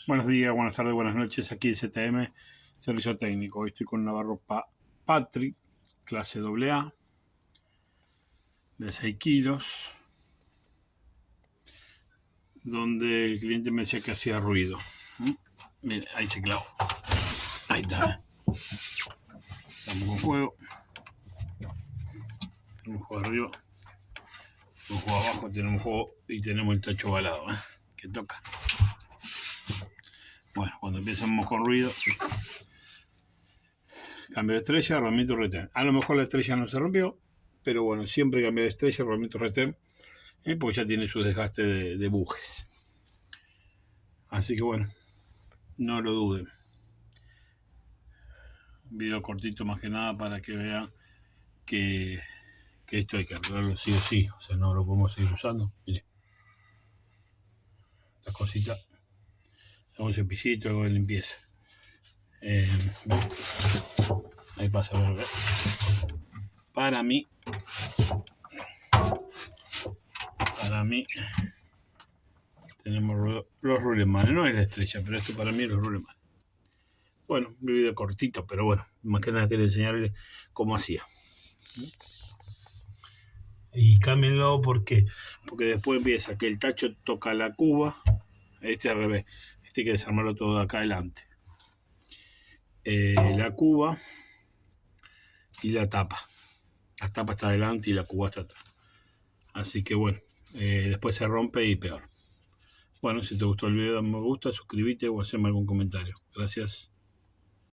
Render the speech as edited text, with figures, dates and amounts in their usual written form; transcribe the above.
Buenos días, buenas tardes, buenas noches. Aquí en ZM, Servicio Técnico. Hoy estoy con un Navarro Patrick, clase AA, de 6 kilos, donde el cliente me decía que hacía ruido. Mire, ahí se clavó. Ahí está. Estamos con juego. Tenemos juego arriba, tenemos juego abajo, tenemos juego y tenemos el tacho balado, que toca. Bueno, cuando empezamos con ruido, cambio de estrella, rodamiento retén. A lo mejor la estrella no se rompió, pero bueno, siempre cambio de estrella, rodamiento retén, porque ya tiene su desgaste de bujes. Así que bueno, no lo duden. Un video cortito más que nada para que vean que esto hay que arreglarlo sí o sí. O sea, no lo podemos seguir usando. Mire, las cositas. Hago un cepillito, hago de limpieza. Ahí pasa a ver. Para mí, tenemos los rulemanes. No es la estrella, pero esto para mí es los rulemanes. Bueno, un video cortito, pero bueno, más que nada quería enseñarles cómo hacía. Y cámbienlo porque después empieza que el tacho toca la cuba, este al revés, este hay que desarmarlo todo de acá adelante. La cuba y la tapa. La tapa está adelante y la cuba está atrás. Así que bueno, después se rompe y peor. Bueno, si te gustó el video, dame me gusta, suscríbete o haceme algún comentario. Gracias.